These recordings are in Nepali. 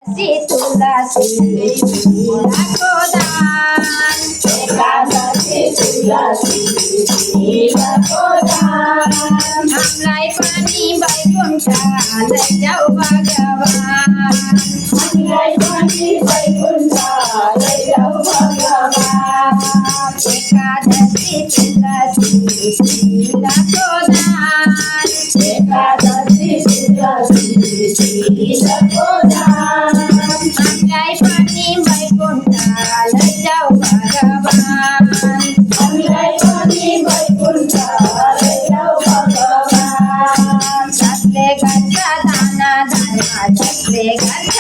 तुलसीको दान एकादशी तुलसीको दान हामीलाई पनि वैकुण्ठ लैजाऊ भगवान हामीलाई पनि वैकुण्ठ लैजाऊ भगवान एकादशी तुलसीको दान एकादशी तुलसीको दान हामीलाई पनि वैकुण्ठ लैजाऊ भगवान हामीलाई पनि वैकुण्ठ लैजाऊ भगवान जसले गर्छ दान धर्म जसले गर्छ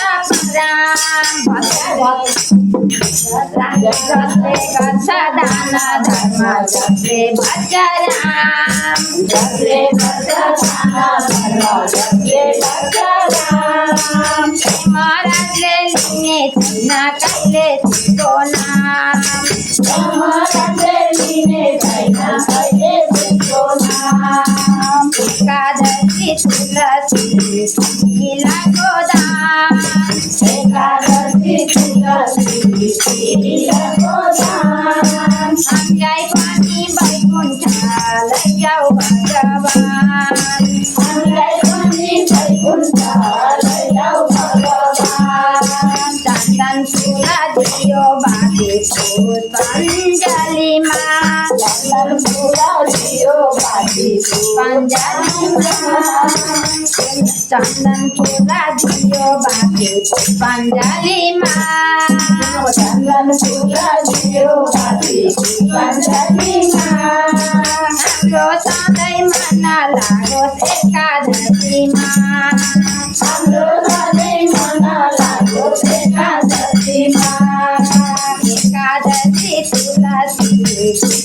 जसले गर्छ दान धर्म जसले भन्छ राम जसले गर्छ दान धर्म जसले गर्छ राम महाराजले लिने छैन कहिले त्यसको नाम महाराजले लिने छैन कहिले त्यसको नाम एकादशी तुलसीको दान एकादशी तुलसीको दान हामीलाई पनि वैकुण्ठ लैजाऊ भगवान हामीलाई पनि वैकुण्ठ लैजाऊ भगवान चन्दन फुल दियो बाँकी पुष्पाञ्जलीमा चन्दन फुल दियो बाँकी पुष्पाञ्जलीमा चन्दन फुल दियो बाँकी पुष्पाञ्जलीमा चन्दन फुल दियो बाँकी पुष्पाञ्जलीमा हाम्रो सधैँ मन लागोस् एकादशीमा हाम्रो सधैँ मन लागोस् एकादशीमा एकादशी तुलसीको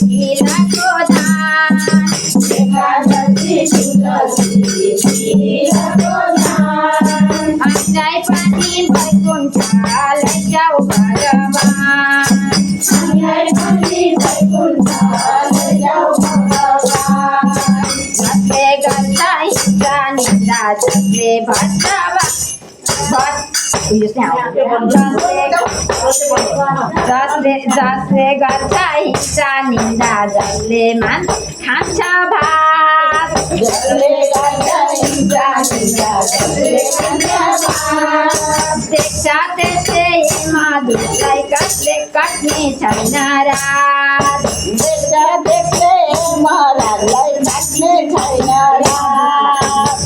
दान एकादशी तुलसीको दान हामीलाई पनि वैकुण्ठ लैजाऊ भगवान हामीलाई पनि वैकुण्ठ लैजाऊ भगवान जसले गर्छ हिंसा निन्दा जसले भन्छ जसले गर्छ हिंसा निन्दा जसले खान्छ भात जसले गर्छ हिंसा निन्दा जसले खान्छ भात देख्छ त्यसले मधुलाई कसले कट्ने छैन रात देख्छ देख्दै महाराजलाई काट्ने छैन रात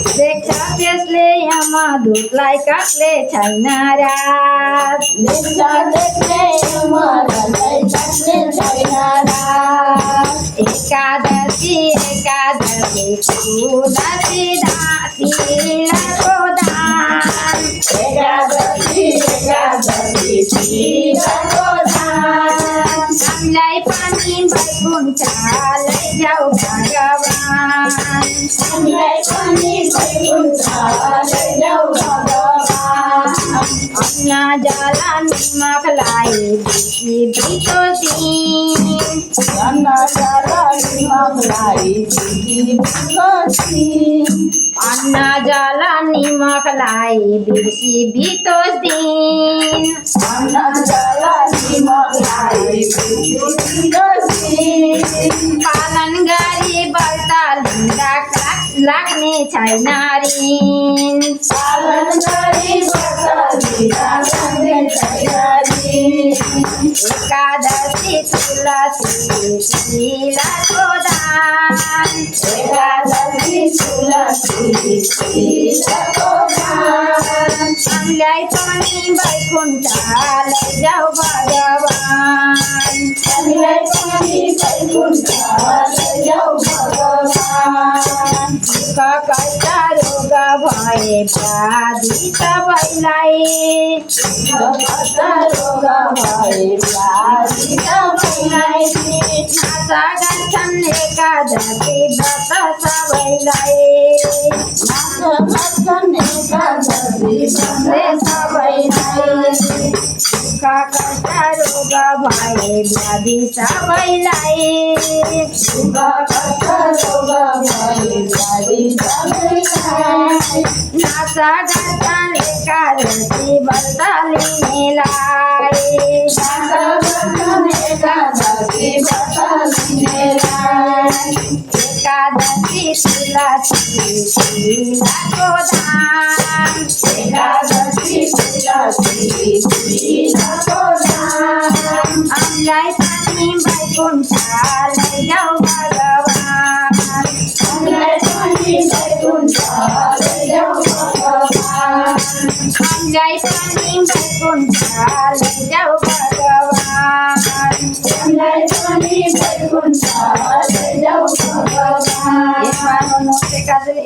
देख्छ त्यसले मधुलाई कट्ने छैन रात देख्छ देख्दै महाराजलाई काट्ने छैन रात एकादशी तुलसीको दान एकादशी तुलसीको दान हामीलाई पनि वैकुण्ठ लैजाऊ भगवान हामीलाई पनि वैकुण्ठ लैजाऊ भगवान अन्न जल निमकलाई बिर्सी बितो दिन अन्न जल निमकलाई अन्न जल निमकलाई बिर्सी बितोस् दिन अन्न जल निमकलाई पालन गरी व्रत लिँदा लाग्ने छैन ऋण पालन गरी व्रत लिँदा लाग्ने छैन ऋण एकादशी तुलसीको दान एकादशी तुलसीको दान हामीलाई पनि वैकुण्ठ लैजाऊ भगवान हामीलाई पनि वैकुण्ठ लैजाऊ भगवान दुःख कष्ट रोग भए व्याधि सबैलाई कष्ट रोग भए व्याधि सबैलाई नाशा गर्छन् एकादशी व्रत सबैलाई नाश गर्छन् एकादशी व्रत सबैलाई सुखा करता रोग भए व्याधिचा बैलाए सुखा करता रोग भए व्याधीचा बैलाए नासा गाता एकादशी व्रत लिनेलाए नासा गाता एकादशी व्रत लिनेलाए एकादशी तुलाको दान एकादशी तुलाको दान हामीलाई पनि वैकुण्ठ लैजाऊ भगवान हामीलाई पनि वैकुण्ठ लैजाऊ भगवान हामीलाई पनि वैकुण्ठ लैजाऊ भगवान हामीलाई पनि वैकुण्ठ लैजाऊ भगवान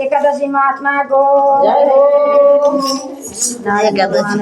एकादशी महात्माको जय हो। एकादशी